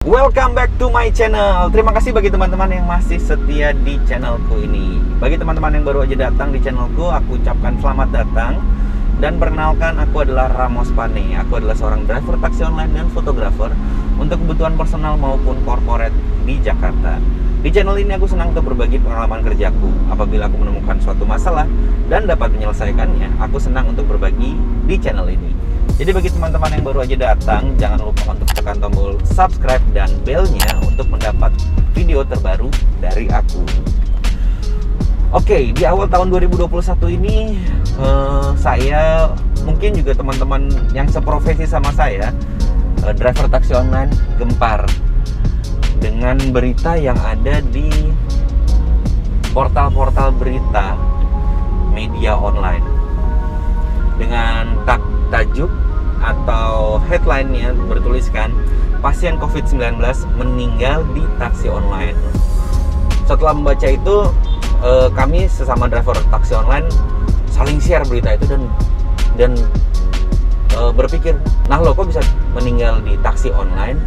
Welcome back to my channel. Terima kasih bagi teman-teman yang masih setia di channelku ini. Bagi teman-teman yang baru aja datang di channelku, aku ucapkan selamat datang. Dan perkenalkan, aku adalah Ramos Pane. Aku adalah seorang driver taksi online dan fotografer untuk kebutuhan personal maupun corporate di Jakarta. Di channel ini aku senang untuk berbagi pengalaman kerjaku. Apabila aku menemukan suatu masalah dan dapat menyelesaikannya, aku senang untuk berbagi di channel ini. Jadi bagi teman-teman yang baru aja datang, jangan lupa untuk tekan tombol subscribe dan bell-nya untuk mendapat video terbaru dari aku. Oke, di awal tahun 2021 ini saya, mungkin juga teman-teman yang seprofesi sama saya, driver taksi online, gempar dengan berita yang ada di portal-portal berita media online dengan tajuk atau headline-nya bertuliskan pasien COVID-19 meninggal di taksi online. Setelah membaca itu, kami sesama driver taksi online saling share berita itu dan berpikir, nah lo kok bisa meninggal di taksi online?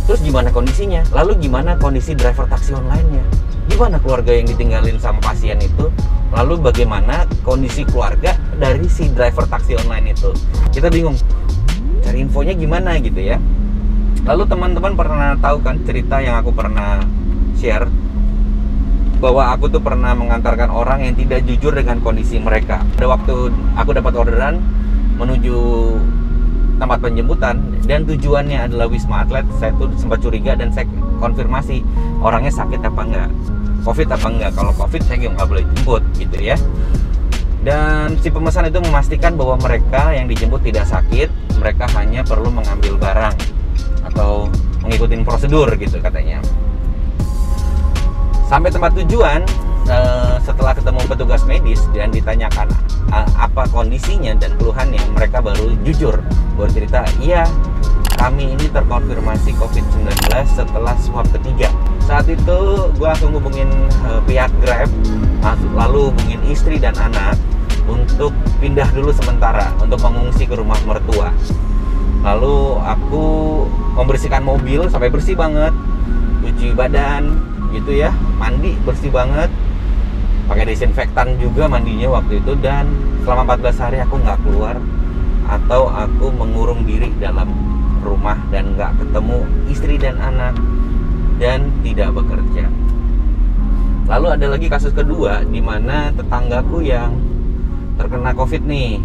Terus gimana kondisinya? Lalu gimana kondisi driver taksi online-nya? Gimana keluarga yang ditinggalin sama pasien itu? Lalu bagaimana kondisi keluarga dari si driver taksi online itu? Kita bingung, cari infonya gimana gitu ya. Lalu teman-teman pernah tahu kan cerita yang aku pernah share, bahwa aku tuh pernah mengantarkan orang yang tidak jujur dengan kondisi mereka. Pada waktu aku dapat orderan menuju tempat penjemputan dan tujuannya adalah Wisma Atlet, saya tuh sempat curiga dan saya konfirmasi orangnya sakit apa enggak, COVID apa enggak. Kalau COVID saya nggak boleh jemput gitu ya. Dan si pemesan itu memastikan bahwa mereka yang dijemput tidak sakit, mereka hanya perlu mengambil barang atau mengikuti prosedur gitu katanya. Sampai tempat tujuan, setelah ketemu petugas medis dan ditanyakan apa kondisinya dan keluhannya, mereka baru jujur, baru cerita, iya kami ini terkonfirmasi COVID-19 setelah swab ketiga. Saat itu gue langsung hubungin pihak Grab, lalu hubungin istri dan anak untuk pindah dulu sementara untuk mengungsi ke rumah mertua. Lalu aku membersihkan mobil sampai bersih banget, cuci badan gitu ya, mandi bersih banget, pakai desinfektan juga mandinya waktu itu. Dan selama 14 hari aku nggak keluar atau aku mengurung diri dalam rumah dan nggak ketemu istri dan anak dan tidak bekerja. Lalu ada lagi kasus kedua di mana tetanggaku yang terkena COVID nih,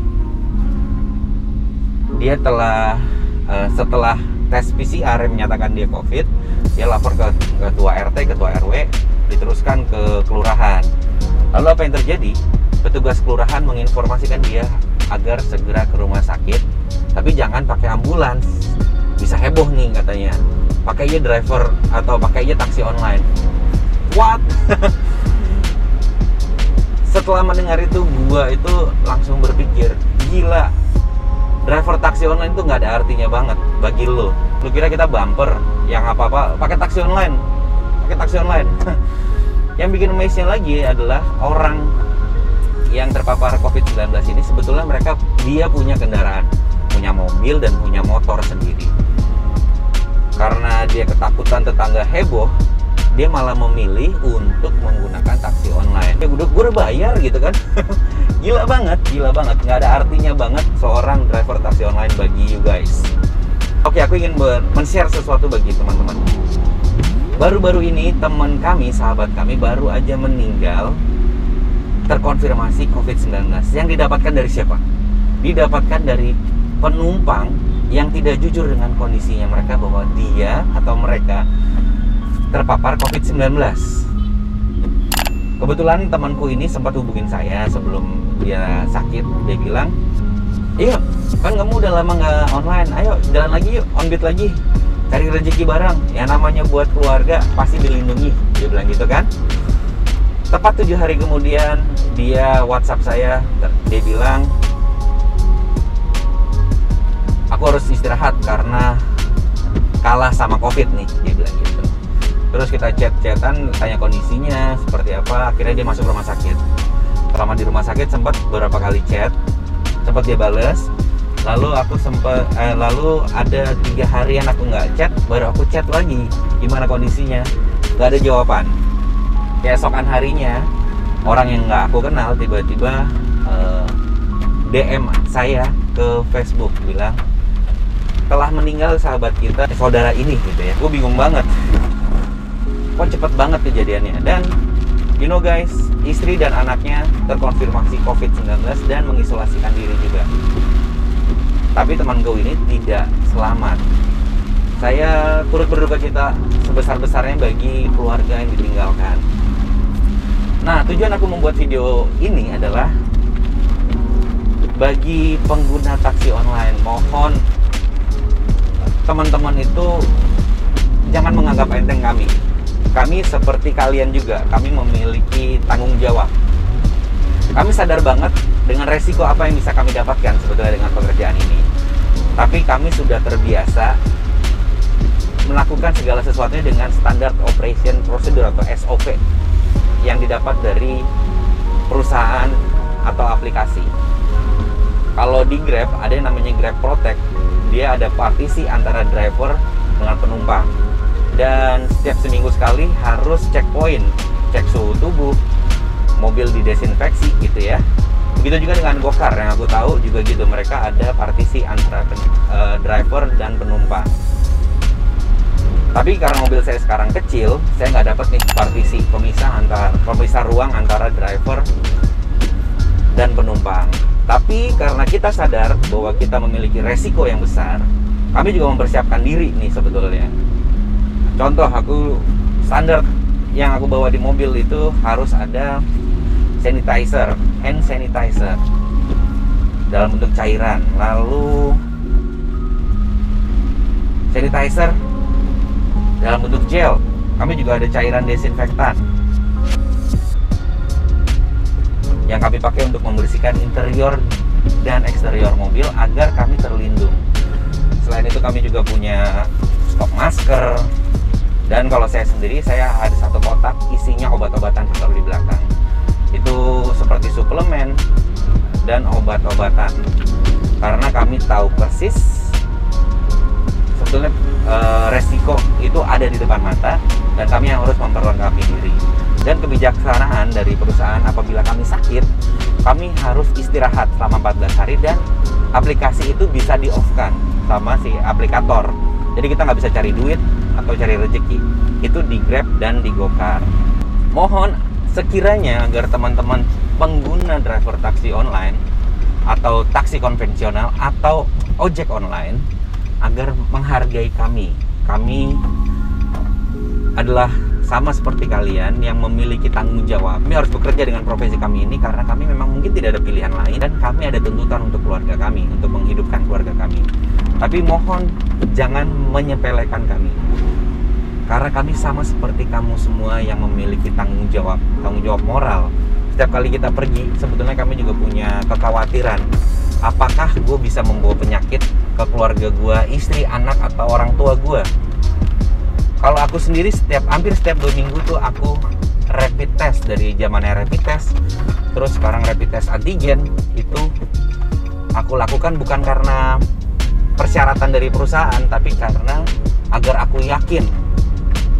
dia setelah tes PCR yang menyatakan dia COVID, dia lapor ke ketua RT, ketua RW, diteruskan ke kelurahan. Lalu apa yang terjadi? Petugas kelurahan menginformasikan dia agar segera ke rumah sakit, tapi jangan pakai ambulans, bisa heboh nih katanya. Pakai aja driver atau pakai aja taksi online. What? Setelah mendengar itu, gua itu langsung berpikir, gila, driver taksi online itu nggak ada artinya banget bagi lo. Lu kira kita bumper yang apa-apa pakai taksi online, Yang bikin amazing lagi adalah orang yang terpapar COVID-19 ini sebetulnya dia punya kendaraan, punya mobil dan punya motor sendiri. Karena dia ketakutan tetangga heboh, dia malah memilih untuk menggunakan taksi online. Ya gue udah bayar gitu kan. Gila banget, nggak ada artinya banget seorang driver taksi online bagi you guys. Oke, aku ingin men-share sesuatu bagi teman-teman. Baru-baru ini teman kami, sahabat kami baru aja meninggal terkonfirmasi COVID-19. Yang didapatkan dari siapa? Didapatkan dari penumpang yang tidak jujur dengan kondisinya mereka, bahwa dia atau mereka terpapar COVID-19. Kebetulan temanku ini sempat hubungin saya sebelum dia sakit. Dia bilang, iya kan kamu udah lama nggak online, ayo jalan lagi yuk, onbit lagi, cari rezeki bareng, yang namanya buat keluarga pasti dilindungi, dia bilang gitu kan. Tepat 7 hari kemudian dia WhatsApp saya, dia bilang, aku harus istirahat karena kalah sama COVID nih, dia bilang gitu. Terus kita chat-chatan, tanya kondisinya seperti apa. Akhirnya dia masuk rumah sakit. Selama di rumah sakit sempat beberapa kali chat, sempat dia bales. Lalu aku lalu ada 3 harian aku nggak chat, baru aku chat lagi, gimana kondisinya? Nggak ada jawaban. Keesokan harinya, orang yang nggak aku kenal tiba-tiba DM saya ke Facebook bilang, telah meninggal sahabat kita, saudara ini gitu ya. Gue bingung banget, kok cepet banget kejadiannya. Dan you know guys, istri dan anaknya terkonfirmasi COVID-19 dan mengisolasikan diri juga. Tapi teman gue ini tidak selamat. Saya turut berduka cita sebesar-besarnya bagi keluarga yang ditinggalkan. Nah, tujuan aku membuat video ini adalah bagi pengguna taksi online, mohon teman-teman itu jangan menganggap enteng kami. Kami seperti kalian juga, kami memiliki tanggung jawab. Kami sadar banget dengan resiko apa yang bisa kami dapatkan sebetulnya dengan pekerjaan ini. Tapi kami sudah terbiasa melakukan segala sesuatunya dengan standard operation procedure atau SOP yang didapat dari perusahaan atau aplikasi. Kalau di Grab ada yang namanya Grab Protect. Dia ada partisi antara driver dengan penumpang. Dan setiap seminggu sekali harus checkpoint, cek suhu tubuh, mobil didesinfeksi gitu ya. Begitu juga dengan Gokar yang aku tahu juga gitu, mereka ada partisi antara driver dan penumpang. Tapi karena mobil saya sekarang kecil, saya nggak dapat nih partisi pemisah ruang antara driver dan penumpang. Tapi karena kita sadar bahwa kita memiliki resiko yang besar, kami juga mempersiapkan diri nih sebetulnya. Contoh, standar yang aku bawa di mobil itu harus ada sanitizer, hand sanitizer dalam bentuk cairan, lalu sanitizer dalam bentuk gel. Kami juga ada cairan desinfektan yang kami pakai untuk membersihkan interior dan eksterior mobil agar kami terlindung. Selain itu kami juga punya stok masker, dan kalau saya sendiri, saya ada 1 kotak isinya obat-obatan ditaruh di belakang. Itu seperti suplemen dan obat-obatan, karena kami tahu persis sebetulnya resiko itu ada di depan mata dan kami yang harus memperlengkapi diri. Dan kebijaksanaan dari perusahaan, apabila kami sakit, kami harus istirahat selama 14 hari dan aplikasi itu bisa di-off-kan sama si aplikator. Jadi kita nggak bisa cari duit atau cari rezeki. Itu di Grab dan di Gokar. Mohon sekiranya agar teman-teman pengguna driver taksi online atau taksi konvensional atau ojek online agar menghargai kami. Kami adalah sama seperti kalian yang memiliki tanggung jawab. Kami harus bekerja dengan profesi kami ini karena kami memang mungkin tidak ada pilihan lain, dan kami ada tuntutan untuk keluarga kami, untuk menghidupkan keluarga kami. Tapi mohon jangan menyepelekan kami, karena kami sama seperti kamu semua yang memiliki tanggung jawab moral. Setiap kali kita pergi, sebetulnya kami juga punya kekhawatiran, apakah gue bisa membawa penyakit ke keluarga gue, istri, anak, atau orang tua gue. Kalau aku sendiri hampir setiap 2 minggu tuh aku rapid test. Dari zamannya rapid test, terus sekarang rapid test antigen. Itu aku lakukan bukan karena persyaratan dari perusahaan, tapi karena agar aku yakin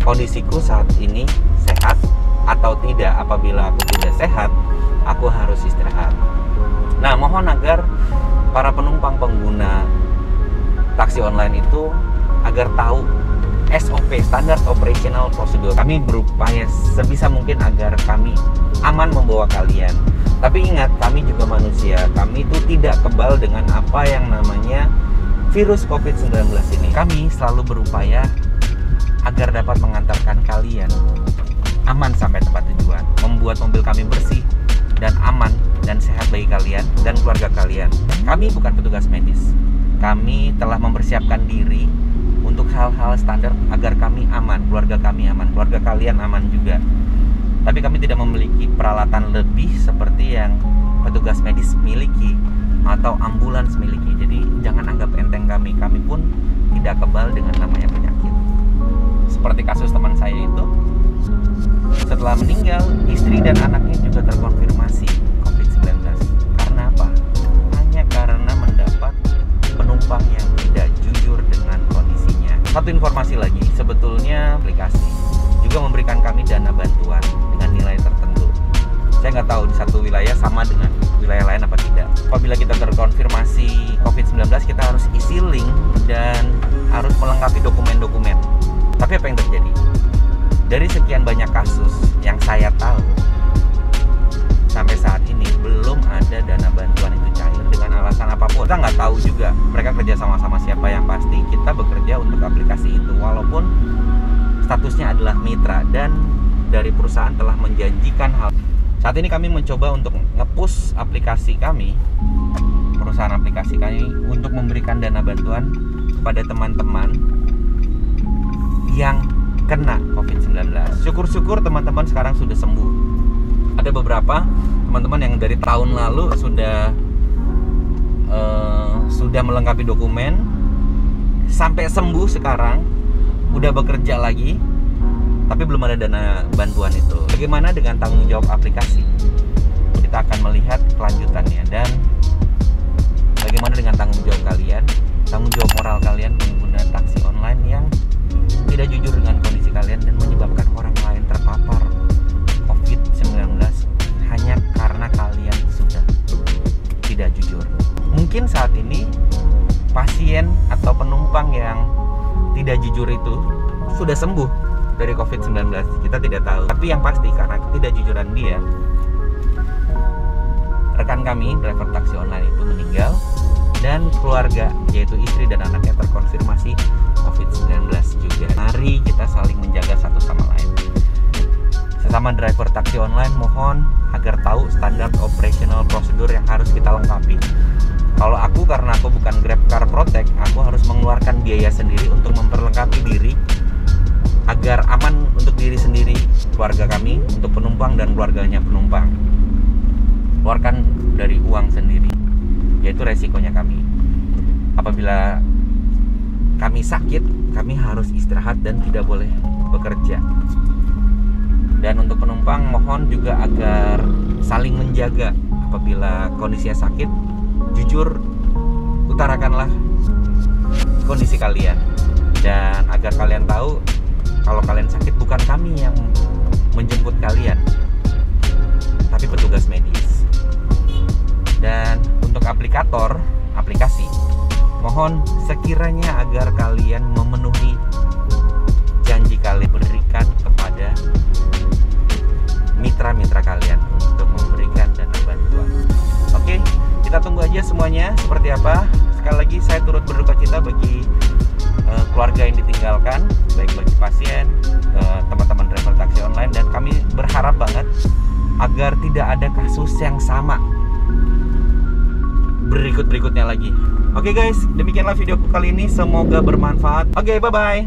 kondisiku saat ini sehat atau tidak. Apabila aku tidak sehat, aku harus istirahat. Nah, mohon agar para penumpang pengguna taksi online itu agar tahu SOP, Standard Operational Procedure. Kami berupaya sebisa mungkin agar kami aman membawa kalian. Tapi ingat, kami juga manusia. Kami itu tidak kebal dengan apa yang namanya virus COVID-19 ini. Kami selalu berupaya agar dapat mengantarkan kalian aman sampai tempat tujuan, membuat mobil kami bersih dan aman dan sehat bagi kalian dan keluarga kalian. Kami bukan petugas medis. Kami telah mempersiapkan diri untuk hal-hal standar agar kami aman, keluarga kami aman, keluarga kalian aman juga. Tapi kami tidak memiliki peralatan lebih seperti yang petugas medis miliki atau ambulans miliki. Jadi jangan anggap enteng kami. Kami pun tidak kebal dengan namanya penyakit. Seperti kasus teman saya itu, setelah meninggal, istri dan anaknya juga terkonfirmasi COVID-19. Karena apa? Hanya karena mendapat tahu di satu wilayah sama dengan wilayah lain apa tidak. Apabila kita terkonfirmasi COVID-19, kita harus isi link dan harus melengkapi dokumen-dokumen. Tapi apa yang terjadi? Dari sekian banyak kasus yang saya tahu, sampai saat ini belum ada dana bantuan itu cair dengan alasan apapun. Kita nggak tahu juga mereka kerja sama-sama siapa. Yang pasti kita bekerja untuk aplikasi itu, walaupun statusnya adalah mitra dan dari perusahaan telah menjanjikan hal. Saat ini kami mencoba untuk nge-push aplikasi kami, perusahaan aplikasi kami, untuk memberikan dana bantuan kepada teman-teman yang kena COVID-19. Syukur-syukur teman-teman sekarang sudah sembuh. Ada beberapa teman-teman yang dari tahun lalu sudah melengkapi dokumen, sampai sembuh sekarang, udah bekerja lagi, tapi belum ada dana bantuan itu. Bagaimana dengan tanggung jawab aplikasi? Kita akan melihat kelanjutannya. Dan bagaimana dengan tanggung jawab kalian, tanggung jawab moral kalian pengguna taksi online yang tidak jujur dengan kondisi kalian dan menyebabkan orang lain terpapar COVID-19 hanya karena kalian sudah tidak jujur. Mungkin saat ini pasien atau penumpang yang tidak jujur itu sudah sembuh dari COVID-19, kita tidak tahu. Tapi yang pasti karena ketidakjujuran dia, rekan kami driver taksi online itu meninggal dan keluarga, yaitu istri dan anaknya, terkonfirmasi COVID-19 juga. Mari kita saling menjaga satu sama lain. Sesama driver taksi online, mohon agar tahu standar operational prosedur yang harus kita lengkapi. Kalau aku, karena aku bukan Grab Car Protect, aku harus mengeluarkan biaya sendiri untuk memperlengkapi diri agar aman untuk diri sendiri, keluarga kami, untuk penumpang dan keluarganya penumpang. Keluarkan dari uang sendiri, yaitu resikonya kami. Apabila kami sakit, kami harus istirahat dan tidak boleh bekerja. Dan untuk penumpang, mohon juga agar saling menjaga. Apabila kondisinya sakit, jujur utarakanlah kondisi kalian. Dan agar kalian tahu, kalau kalian sakit bukan kami yang menjemput kalian, tapi petugas medis. Dan untuk aplikasi, mohon sekiranya agar kalian memenuhi janji kalian berikan kepada mitra-mitra kalian untuk memberikan dana bantuan. Oke, kita tunggu aja semuanya seperti apa. Sekali lagi saya turut berduka cita bagi keluarga yang ditinggalkan, baik bagi pasien, teman-teman driver taksi online, dan kami berharap banget agar tidak ada kasus yang sama berikut-berikutnya lagi. Oke guys, demikianlah videoku kali ini, semoga bermanfaat. Oke, bye-bye.